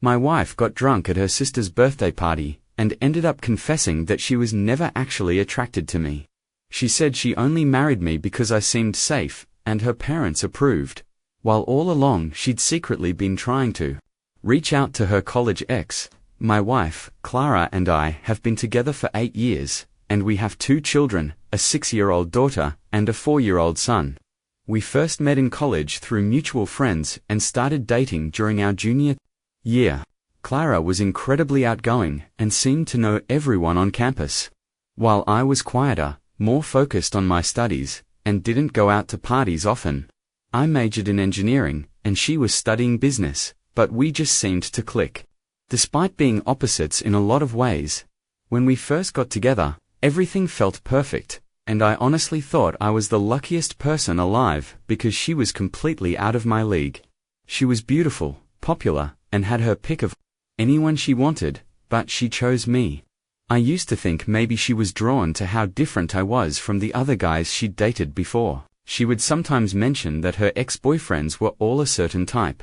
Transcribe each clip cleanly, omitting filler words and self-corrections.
My wife got drunk at her sister's birthday party and ended up confessing that she was never actually attracted to me. She said she only married me because I seemed safe and her parents approved, while all along she'd secretly been trying to reach out to her college ex. My wife, Clara, and I have been together for 8 years, and we have 2 children, a 6-year-old daughter and a 4-year-old son. We first met in college through mutual friends and started dating during our junior year. Clara was incredibly outgoing and seemed to know everyone on campus, while I was quieter, more focused on my studies, and didn't go out to parties often. I majored in engineering, and she was studying business, but we just seemed to click. Despite being opposites in a lot of ways, when we first got together, everything felt perfect, and I honestly thought I was the luckiest person alive because she was completely out of my league. She was beautiful, popular, and had her pick of anyone she wanted, but she chose me. I used to think maybe she was drawn to how different I was from the other guys she'd dated before. She would sometimes mention that her ex-boyfriends were all a certain type,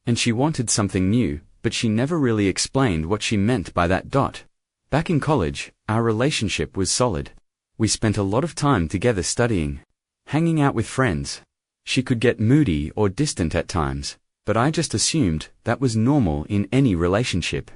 and she wanted something new, but she never really explained what she meant by that. Back in college, our relationship was solid. We spent a lot of time together studying, hanging out with friends. She could get moody or distant at times, but I just assumed that was normal in any relationship.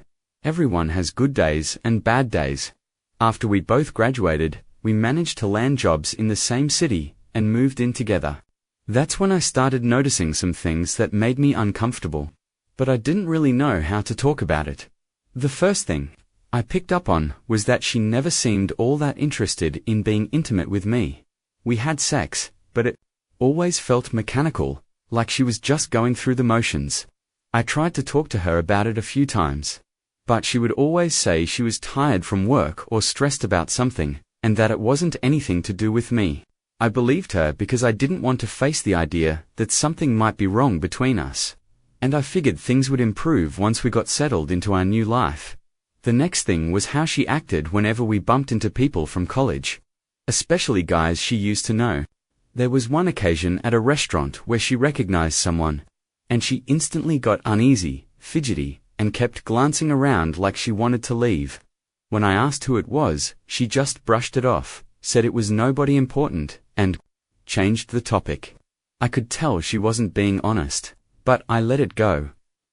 Everyone has good days and bad days. After we both graduated, we managed to land jobs in the same city and moved in together. That's when I started noticing some things that made me uncomfortable, but I didn't really know how to talk about it. The first thing I picked up on was that she never seemed all that interested in being intimate with me. We had sex, but it always felt mechanical, like she was just going through the motions. I tried to talk to her about it a few times, but she would always say she was tired from work or stressed about something, and that it wasn't anything to do with me. I believed her because I didn't want to face the idea that something might be wrong between us, and I figured things would improve once we got settled into our new life. The next thing was how she acted whenever we bumped into people from college, especially guys she used to know. There was one occasion at a restaurant where she recognized someone, and she instantly got uneasy, fidgety, and kept glancing around like she wanted to leave. When I asked who it was, she just brushed it off, said it was nobody important, and changed the topic. I could tell she wasn't being honest, but I let it go.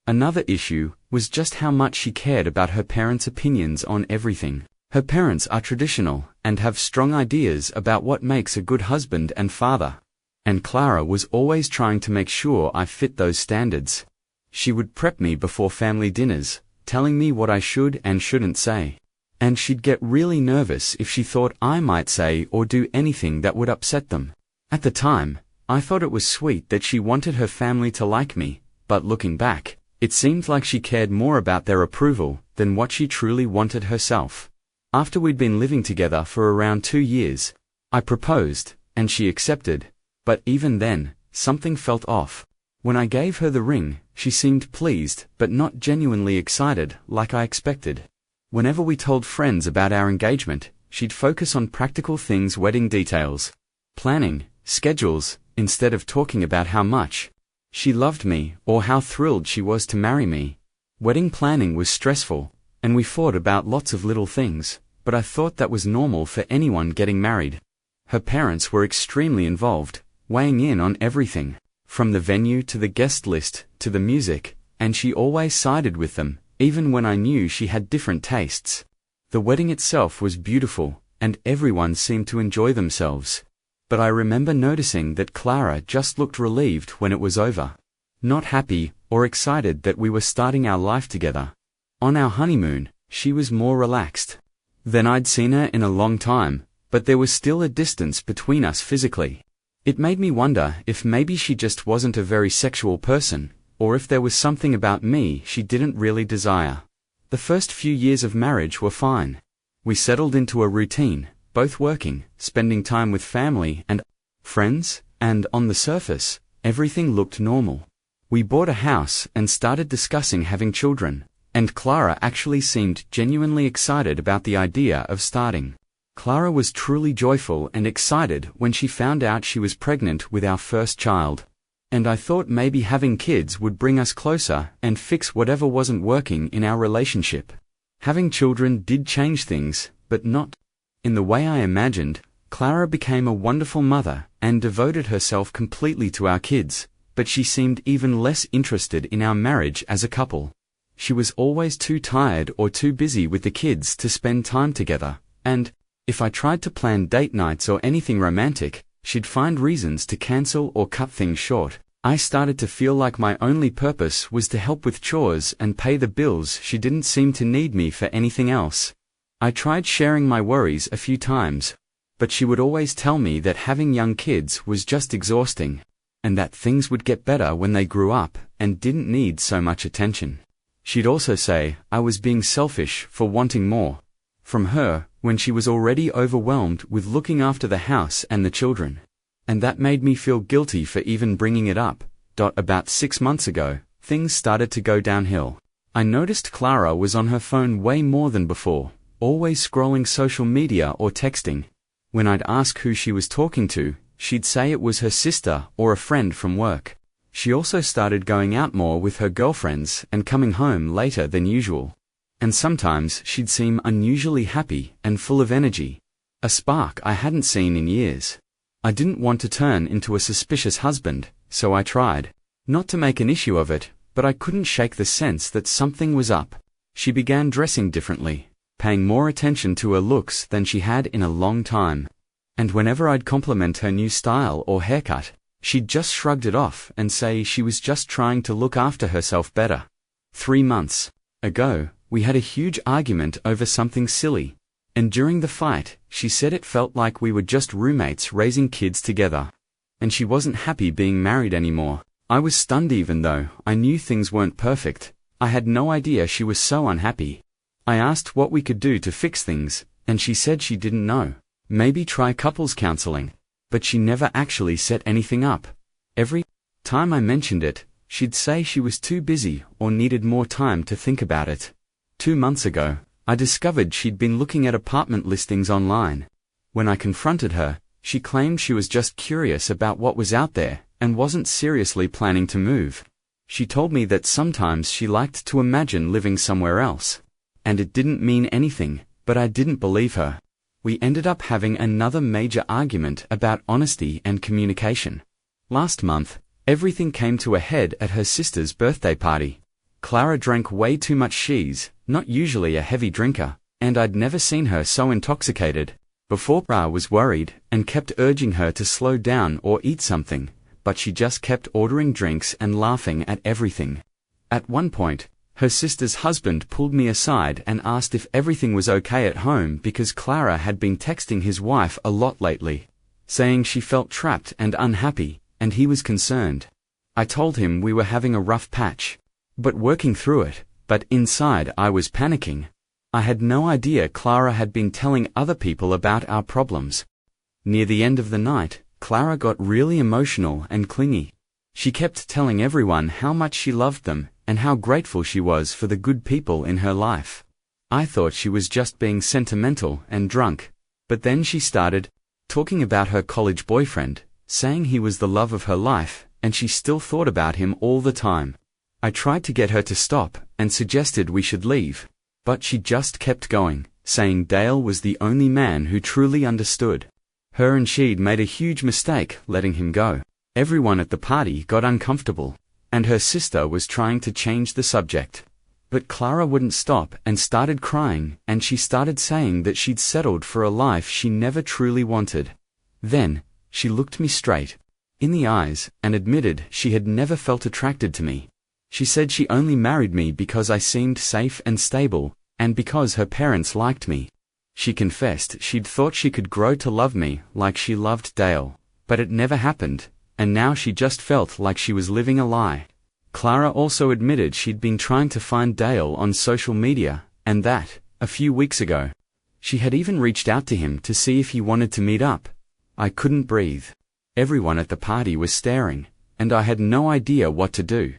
Another issue was just how much she cared about her parents' opinions on everything. Her parents are traditional and have strong ideas about what makes a good husband and father, and Clara was always trying to make sure I fit those standards. She would prep me before family dinners, telling me what I should and shouldn't say, and she'd get really nervous if she thought I might say or do anything that would upset them. At the time, I thought it was sweet that she wanted her family to like me, but looking back, it seemed like she cared more about their approval than what she truly wanted herself. After we'd been living together for around 2 years, I proposed, and she accepted, but even then, something felt off. When I gave her the ring, she seemed pleased but not genuinely excited like I expected. Whenever we told friends about our engagement, she'd focus on practical things, wedding details, planning, schedules, instead of talking about how much she loved me or how thrilled she was to marry me. Wedding planning was stressful, and we fought about lots of little things, but I thought that was normal for anyone getting married. Her parents were extremely involved, weighing in on everything, from the venue to the guest list to the music, and she always sided with them, even when I knew she had different tastes. The wedding itself was beautiful, and everyone seemed to enjoy themselves. But I remember noticing that Clara just looked relieved when it was over, not happy or excited that we were starting our life together. On our honeymoon, she was more relaxed than I'd seen her in a long time, but there was still a distance between us physically. It made me wonder if maybe she just wasn't a very sexual person, or if there was something about me she didn't really desire. The first few years of marriage were fine. We settled into a routine, both working, spending time with family and friends, and on the surface, everything looked normal. We bought a house and started discussing having children, and Clara actually seemed genuinely excited about the idea of starting. Clara was truly joyful and excited when she found out she was pregnant with our first child. and I thought maybe having kids would bring us closer and fix whatever wasn't working in our relationship. Having children did change things, but not in the way I imagined. Clara became a wonderful mother and devoted herself completely to our kids, but she seemed even less interested in our marriage as a couple. She was always too tired or too busy with the kids to spend time together, and if I tried to plan date nights or anything romantic, she'd find reasons to cancel or cut things short. I started to feel like my only purpose was to help with chores and pay the bills. She didn't seem to need me for anything else. I tried sharing my worries a few times, but she would always tell me that having young kids was just exhausting, and that things would get better when they grew up and didn't need so much attention. She'd also say I was being selfish for wanting more from her when she was already overwhelmed with looking after the house and the children. And that made me feel guilty for even bringing it up. About 6 months ago, things started to go downhill. I noticed Clara was on her phone way more than before, always scrolling social media or texting. When I'd ask who she was talking to, she'd say it was her sister or a friend from work. She also started going out more with her girlfriends and coming home later than usual. And sometimes she'd seem unusually happy and full of energy, a spark I hadn't seen in years. I didn't want to turn into a suspicious husband, so I tried not to make an issue of it, but I couldn't shake the sense that something was up. She began dressing differently, paying more attention to her looks than she had in a long time. And whenever I'd compliment her new style or haircut, she'd just shrugged it off and say she was just trying to look after herself better. 3 months ago, we had a huge argument over something silly, and during the fight, she said it felt like we were just roommates raising kids together, and she wasn't happy being married anymore. I was stunned even though I knew things weren't perfect. I had no idea she was so unhappy. I asked what we could do to fix things, and she said she didn't know. Maybe try couples counseling. But she never actually set anything up. Every time I mentioned it, she'd say she was too busy or needed more time to think about it. 2 months ago, I discovered she'd been looking at apartment listings online. When I confronted her, she claimed she was just curious about what was out there and wasn't seriously planning to move. She told me that sometimes she liked to imagine living somewhere else. And it didn't mean anything, but I didn't believe her. We ended up having another major argument about honesty and communication. Last month, everything came to a head at her sister's birthday party. Clara drank way too much. She's not usually a heavy drinker, and I'd never seen her so intoxicated. Before, I was worried and kept urging her to slow down or eat something, but she just kept ordering drinks and laughing at everything. At one point, her sister's husband pulled me aside and asked if everything was okay at home because Clara had been texting his wife a lot lately, saying she felt trapped and unhappy, and he was concerned. I told him we were having a rough patch, but working through it, but inside I was panicking. I had no idea Clara had been telling other people about our problems. Near the end of the night, Clara got really emotional and clingy. She kept telling everyone how much she loved them and how grateful she was for the good people in her life. I thought she was just being sentimental and drunk, but then she started talking about her college boyfriend, saying he was the love of her life, and she still thought about him all the time. I tried to get her to stop and suggested we should leave, but she just kept going, saying Dale was the only man who truly understood her and she'd made a huge mistake letting him go. Everyone at the party got uncomfortable, and her sister was trying to change the subject. But Clara wouldn't stop and started crying, and she started saying that she'd settled for a life she never truly wanted. Then, she looked me straight in the eyes and admitted she had never felt attracted to me. She said she only married me because I seemed safe and stable, and because her parents liked me. She confessed she'd thought she could grow to love me like she loved Dale, but it never happened, and now she just felt like she was living a lie. Clara also admitted she'd been trying to find Dale on social media, and that, a few weeks ago, she had even reached out to him to see if he wanted to meet up. I couldn't breathe. Everyone at the party was staring, and I had no idea what to do.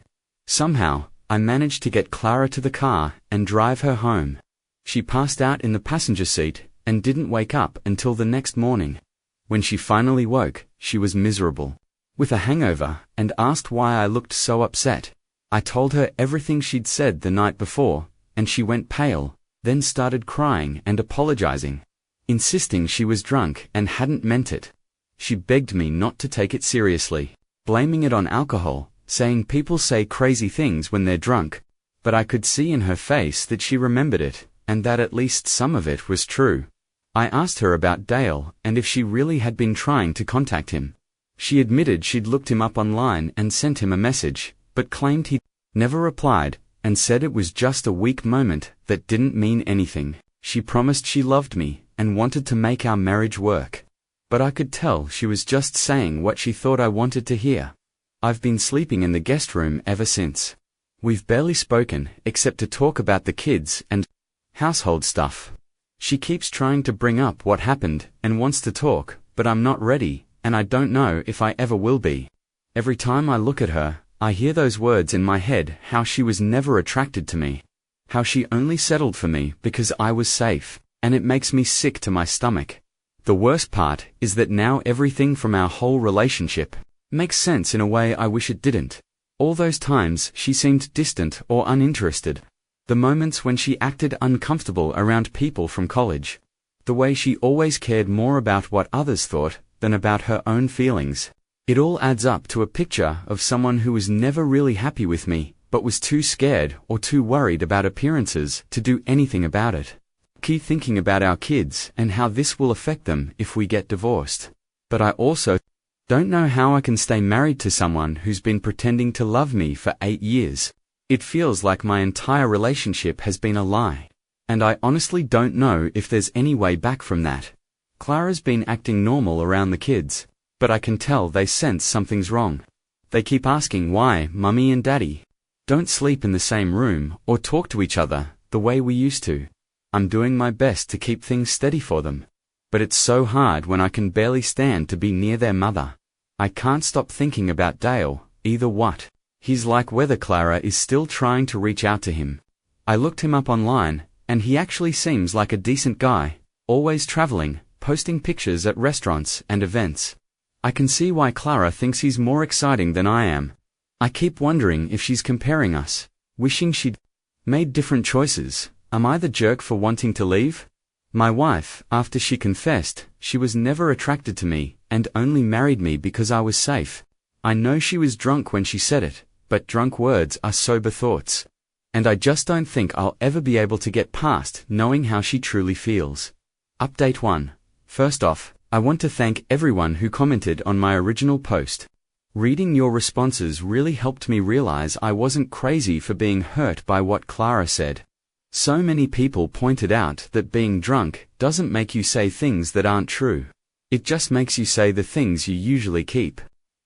Somehow, I managed to get Clara to the car and drive her home. She passed out in the passenger seat and didn't wake up until the next morning. When she finally woke, she was miserable. with a hangover, and asked why I looked so upset. I told her everything she'd said the night before, and she went pale, then started crying and apologizing, insisting she was drunk and hadn't meant it. She begged me not to take it seriously, blaming it on alcohol, saying people say crazy things when they're drunk, but I could see in her face that she remembered it, and that at least some of it was true. I asked her about Dale and if she really had been trying to contact him. She admitted she'd looked him up online and sent him a message, but claimed he never replied, and said it was just a weak moment that didn't mean anything. She promised she loved me and wanted to make our marriage work. But I could tell she was just saying what she thought I wanted to hear. I've been sleeping in the guest room ever since. We've barely spoken except to talk about the kids and household stuff. She keeps trying to bring up what happened and wants to talk, but I'm not ready, and I don't know if I ever will be. Every time I look at her, I hear those words in my head, how she was never attracted to me, how she only settled for me because I was safe, and it makes me sick to my stomach. The worst part is that now everything from our whole relationship makes sense in a way I wish it didn't. All those times she seemed distant or uninterested. The moments when she acted uncomfortable around people from college. The way she always cared more about what others thought than about her own feelings. It all adds up to a picture of someone who was never really happy with me, but was too scared or too worried about appearances to do anything about it. Keep thinking about our kids and how this will affect them if we get divorced. But I also don't know how I can stay married to someone who's been pretending to love me for 8 years. It feels like my entire relationship has been a lie. And I honestly don't know if there's any way back from that. Clara's been acting normal around the kids, but I can tell they sense something's wrong. They keep asking why Mummy and Daddy don't sleep in the same room or talk to each other the way we used to. I'm doing my best to keep things steady for them, but it's so hard when I can barely stand to be near their mother. I can't stop thinking about Dale, either what he's like, whether Clara is still trying to reach out to him. I looked him up online, and he actually seems like a decent guy, always traveling, posting pictures at restaurants and events. I can see why Clara thinks he's more exciting than I am. I keep wondering if she's comparing us, wishing she'd made different choices. Am I the jerk for wanting to leave? My wife, after she confessed, she was never attracted to me and only married me because I was safe. I know she was drunk when she said it, but drunk words are sober thoughts. And I just don't think I'll ever be able to get past knowing how she truly feels. Update 1. First off, I want to thank everyone who commented on my original post. Reading your responses really helped me realize I wasn't crazy for being hurt by what Clara said. So many people pointed out that being drunk doesn't make you say things that aren't true. It just makes you say the things you usually keep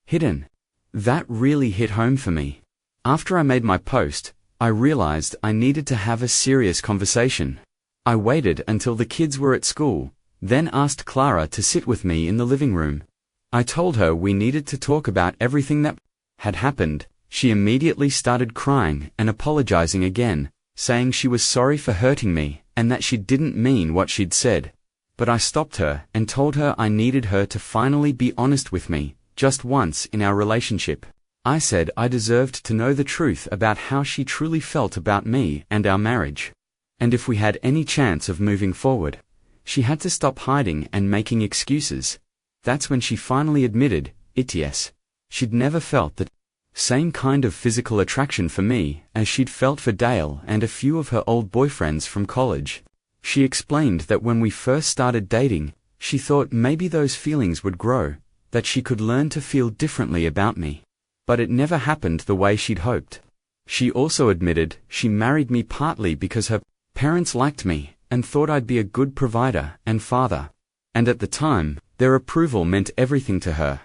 hidden. That really hit home for me. After I made my post, I realized I needed to have a serious conversation. I waited until the kids were at school, then asked Clara to sit with me in the living room. I told her we needed to talk about everything that had happened. She immediately started crying and apologizing again, saying she was sorry for hurting me and that she didn't mean what she'd said. But I stopped her and told her I needed her to finally be honest with me, just once in our relationship. I said I deserved to know the truth about how she truly felt about me and our marriage. And if we had any chance of moving forward, she had to stop hiding and making excuses. That's when she finally admitted it. Yes, she'd never felt that same kind of physical attraction for me as she'd felt for Dale and a few of her old boyfriends from college. She explained that when we first started dating, she thought maybe those feelings would grow, that she could learn to feel differently about me. But it never happened the way she'd hoped. She also admitted she married me partly because her parents liked me and thought I'd be a good provider and father. And at the time, their approval meant everything to her.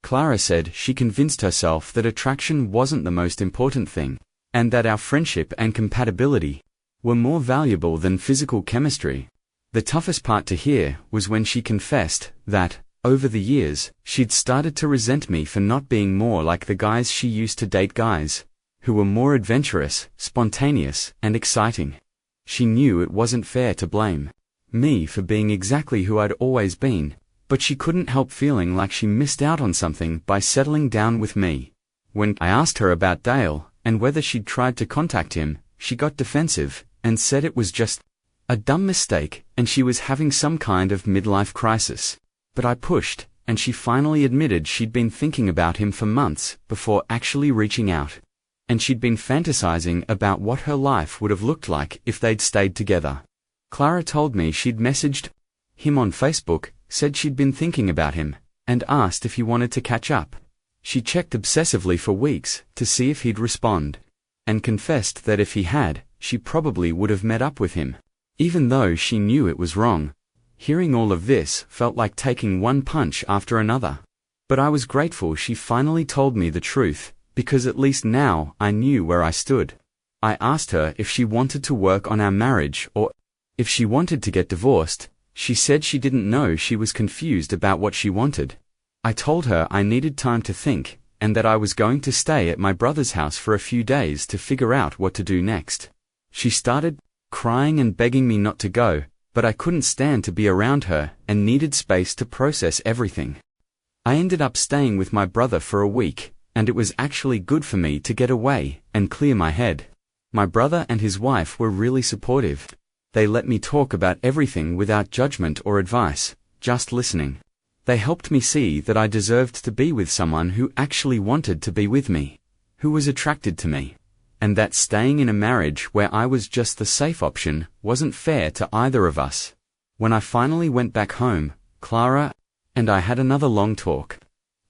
Clara said she convinced herself that attraction wasn't the most important thing, and that our friendship and compatibility were more valuable than physical chemistry. The toughest part to hear was when she confessed that, over the years, she'd started to resent me for not being more like the guys she used to date, guys who were more adventurous, spontaneous, and exciting. She knew it wasn't fair to blame me for being exactly who I'd always been, but she couldn't help feeling like she missed out on something by settling down with me. When I asked her about Dale, and whether she'd tried to contact him, she got defensive, and said it was just a dumb mistake, and she was having some kind of midlife crisis. But I pushed, and she finally admitted she'd been thinking about him for months before actually reaching out. And she'd been fantasizing about what her life would have looked like if they'd stayed together. Clara told me she'd messaged him on Facebook, said she'd been thinking about him, and asked if he wanted to catch up. She checked obsessively for weeks to see if he'd respond, and confessed that if he had, she probably would have met up with him, even though she knew it was wrong. Hearing all of this felt like taking one punch after another. But I was grateful she finally told me the truth, because at least now I knew where I stood. I asked her if she wanted to work on our marriage or if she wanted to get divorced. She said she didn't know, she was confused about what she wanted. I told her I needed time to think, and that I was going to stay at my brother's house for a few days to figure out what to do next. She started crying and begging me not to go, but I couldn't stand to be around her and needed space to process everything. I ended up staying with my brother for a week, and it was actually good for me to get away and clear my head. My brother and his wife were really supportive. They let me talk about everything without judgment or advice, just listening. They helped me see that I deserved to be with someone who actually wanted to be with me, who was attracted to me, and that staying in a marriage where I was just the safe option wasn't fair to either of us. When I finally went back home, Clara and I had another long talk.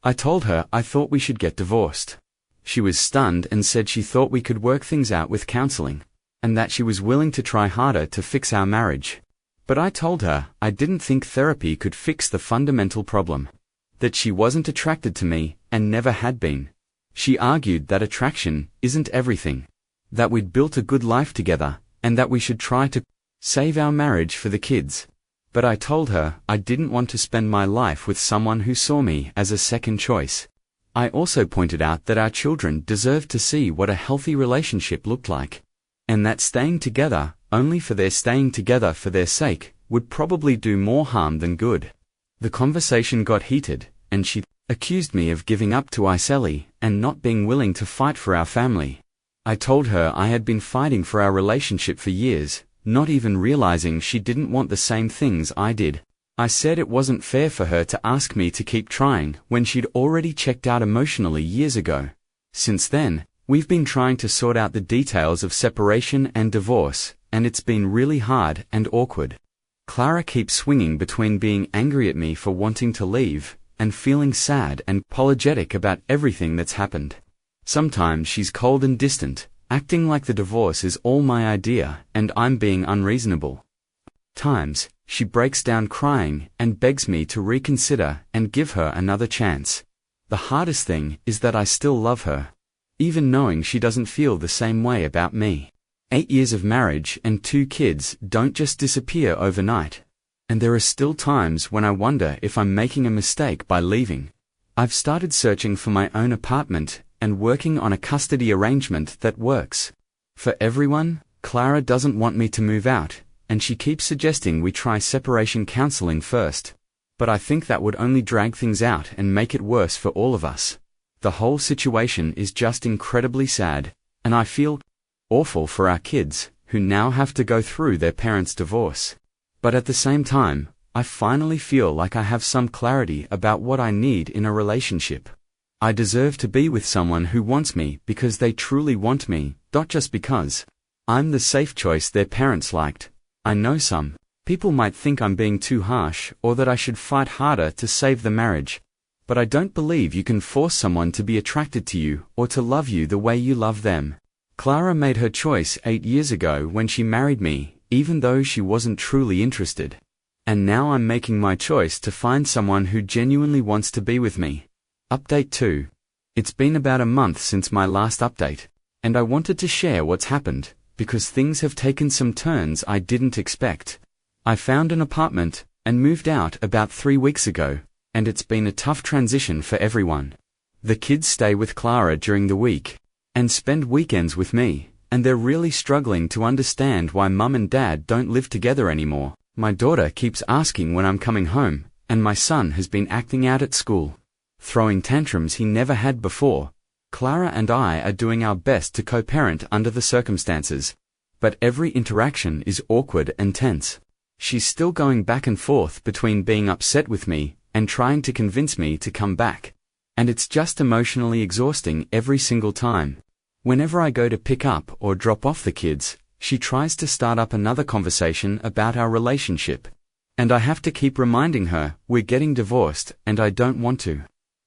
I told her I thought we should get divorced. She was stunned and said she thought we could work things out with counseling, and that she was willing to try harder to fix our marriage. But I told her I didn't think therapy could fix the fundamental problem, that she wasn't attracted to me and never had been. She argued that attraction isn't everything, that we'd built a good life together, and that we should try to save our marriage for the kids. But I told her I didn't want to spend my life with someone who saw me as a second choice. I also pointed out that our children deserved to see what a healthy relationship looked like, and that staying together only for their staying together for their sake would probably do more harm than good. The conversation got heated, and she accused me of giving up to Iseli and not being willing to fight for our family. I told her I had been fighting for our relationship for years, not even realizing she didn't want the same things I did. I said it wasn't fair for her to ask me to keep trying when she'd already checked out emotionally years ago. Since then, we've been trying to sort out the details of separation and divorce, and it's been really hard and awkward. Clara keeps swinging between being angry at me for wanting to leave and feeling sad and apologetic about everything that's happened. Sometimes she's cold and distant, acting like the divorce is all my idea and I'm being unreasonable. Times, she breaks down crying and begs me to reconsider and give her another chance. The hardest thing is that I still love her, even knowing she doesn't feel the same way about me. 8 years of marriage and 2 kids don't just disappear overnight. And there are still times when I wonder if I'm making a mistake by leaving. I've started searching for my own apartment and working on a custody arrangement that works for everyone. Clara doesn't want me to move out, and she keeps suggesting we try separation counseling first. But I think that would only drag things out and make it worse for all of us. The whole situation is just incredibly sad, and I feel awful for our kids, who now have to go through their parents' divorce. But at the same time, I finally feel like I have some clarity about what I need in a relationship. I deserve to be with someone who wants me because they truly want me, not just because I'm the safe choice their parents liked. I know some people might think I'm being too harsh or that I should fight harder to save the marriage. But I don't believe you can force someone to be attracted to you or to love you the way you love them. Clara made her choice 8 years ago when she married me, even though she wasn't truly interested. And now I'm making my choice to find someone who genuinely wants to be with me. Update 2. It's been about a month since my last update, and I wanted to share what's happened, because things have taken some turns I didn't expect. I found an apartment and moved out about 3 weeks ago, and it's been a tough transition for everyone. The kids stay with Clara during the week and spend weekends with me, and they're really struggling to understand why Mum and Dad don't live together anymore. My daughter keeps asking when I'm coming home, And my son has been acting out at school, throwing tantrums he never had before. Clara and I are doing our best to co-parent under the circumstances, but every interaction is awkward and tense. She's still going back and forth between being upset with me and trying to convince me to come back. And it's just emotionally exhausting every single time. Whenever I go to pick up or drop off the kids, she tries to start up another conversation about our relationship. And I have to keep reminding her we're getting divorced and I don't want to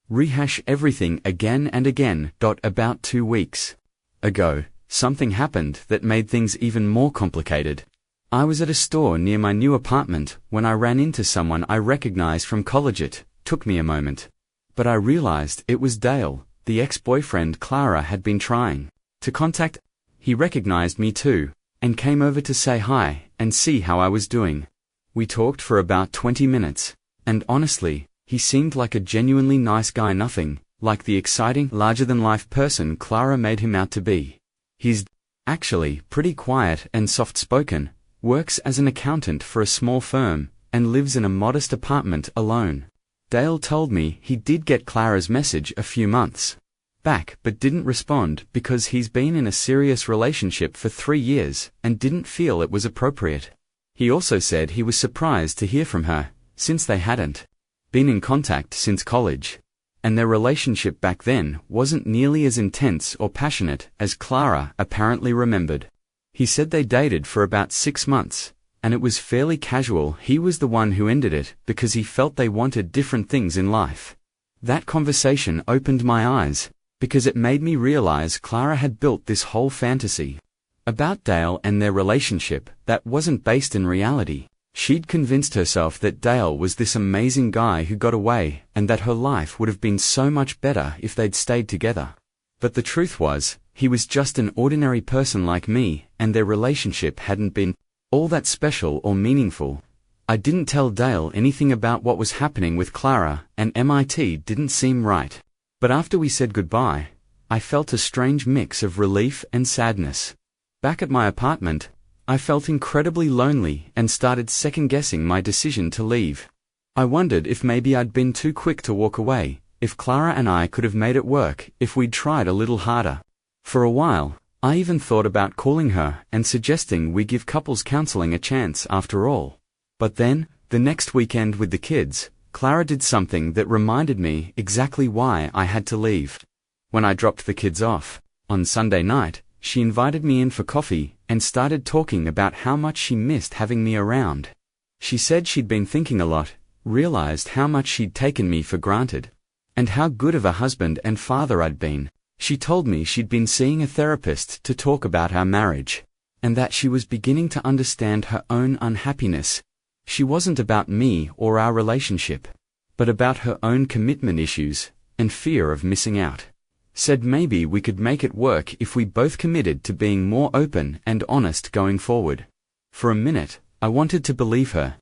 rehash everything again and again. About 2 weeks ago, something happened that made things even more complicated. I was at a store near my new apartment when I ran into someone I recognized from college. It took me a moment, but I realized it was Dale, the ex-boyfriend Clara had been trying to contact. He recognized me too, and came over to say hi and see how I was doing. We talked for about 20 minutes, and honestly, he seemed like a genuinely nice guy, nothing like the exciting, larger-than-life person Clara made him out to be. He's actually pretty quiet and soft-spoken, works as an accountant for a small firm, and lives in a modest apartment alone. Dale told me he did get Clara's message a few months back but didn't respond because he's been in a serious relationship for 3 years and didn't feel it was appropriate. He also said he was surprised to hear from her, since they hadn't been in contact since college, and their relationship back then wasn't nearly as intense or passionate as Clara apparently remembered. He said they dated for about 6 months, and it was fairly casual. He was the one who ended it because he felt they wanted different things in life. That conversation opened my eyes, because it made me realize Clara had built this whole fantasy about Dale and their relationship that wasn't based in reality. She'd convinced herself that Dale was this amazing guy who got away and that her life would have been so much better if they'd stayed together. But the truth was, he was just an ordinary person like me, and their relationship hadn't been all that special or meaningful. I didn't tell Dale anything about what was happening with Clara, and MIT didn't seem right. But after we said goodbye, I felt a strange mix of relief and sadness. Back at my apartment, I felt incredibly lonely and started second-guessing my decision to leave. I wondered if maybe I'd been too quick to walk away, if Clara and I could have made it work if we'd tried a little harder. For a while, I even thought about calling her and suggesting we give couples counseling a chance after all. But then, the next weekend with the kids, Clara did something that reminded me exactly why I had to leave. When I dropped the kids off, on Sunday night, she invited me in for coffee and started talking about how much she missed having me around. She said she'd been thinking a lot, realized how much she'd taken me for granted, and how good of a husband and father I'd been. She told me she'd been seeing a therapist to talk about our marriage, and that she was beginning to understand her own unhappiness. She wasn't about me or our relationship, but about her own commitment issues and fear of missing out. Said maybe we could make it work if we both committed to being more open and honest going forward. For a minute, I wanted to believe her.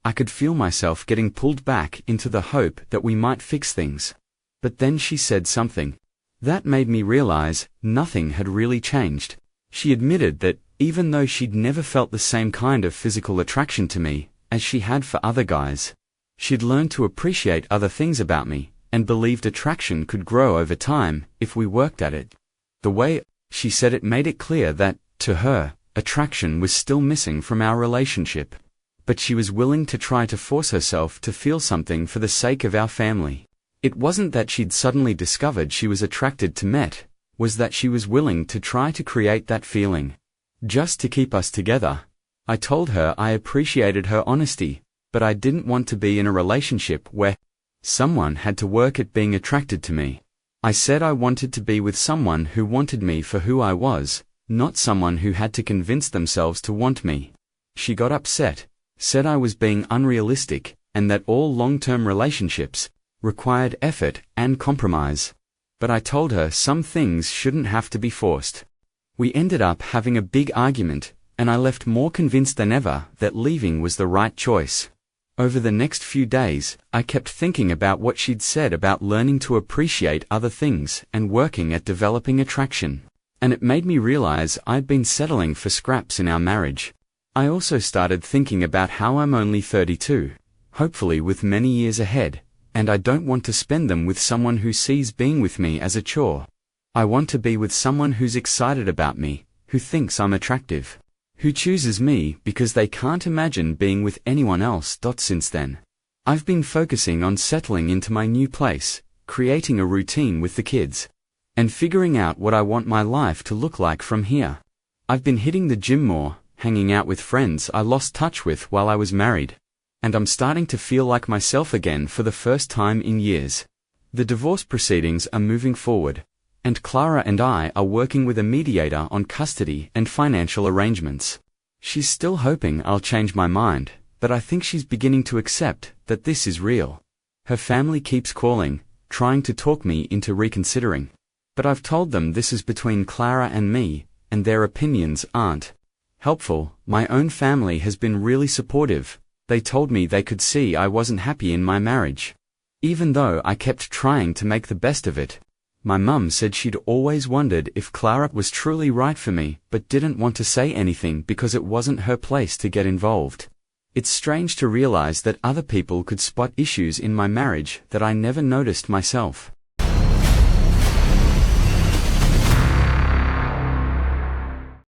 I could feel myself getting pulled back into the hope that we might fix things. But then she said something that made me realize nothing had really changed. She admitted that, even though she'd never felt the same kind of physical attraction to me as she had for other guys, she'd learned to appreciate other things about me, and believed attraction could grow over time if we worked at it. The way she said it made it clear that, to her, attraction was still missing from our relationship. But she was willing to try to force herself to feel something for the sake of our family. It wasn't that she'd suddenly discovered she was attracted to Met, was that she was willing to try to create that feeling, just to keep us together. I told her I appreciated her honesty, but I didn't want to be in a relationship where someone had to work at being attracted to me. I said I wanted to be with someone who wanted me for who I was, not someone who had to convince themselves to want me. She got upset, said I was being unrealistic, and that all long-term relationships required effort and compromise. But I told her some things shouldn't have to be forced. We ended up having a big argument, and I left more convinced than ever that leaving was the right choice. Over the next few days, I kept thinking about what she'd said about learning to appreciate other things and working at developing attraction. And it made me realize I'd been settling for scraps in our marriage. I also started thinking about how I'm only 32, hopefully with many years ahead, and I don't want to spend them with someone who sees being with me as a chore. I want to be with someone who's excited about me, who thinks I'm attractive, who chooses me because they can't imagine being with anyone else. Since then, I've been focusing on settling into my new place, creating a routine with the kids, and figuring out what I want my life to look like from here. I've been hitting the gym more, hanging out with friends I lost touch with while I was married, and I'm starting to feel like myself again for the first time in years. The divorce proceedings are moving forward, and Clara and I are working with a mediator on custody and financial arrangements. She's still hoping I'll change my mind, but I think she's beginning to accept that this is real. Her family keeps calling, trying to talk me into reconsidering, but I've told them this is between Clara and me, and their opinions aren't helpful. My own family has been really supportive. They told me they could see I wasn't happy in my marriage, even though I kept trying to make the best of it. My mum said she'd always wondered if Clara was truly right for me, but didn't want to say anything because it wasn't her place to get involved. It's strange to realize that other people could spot issues in my marriage that I never noticed myself.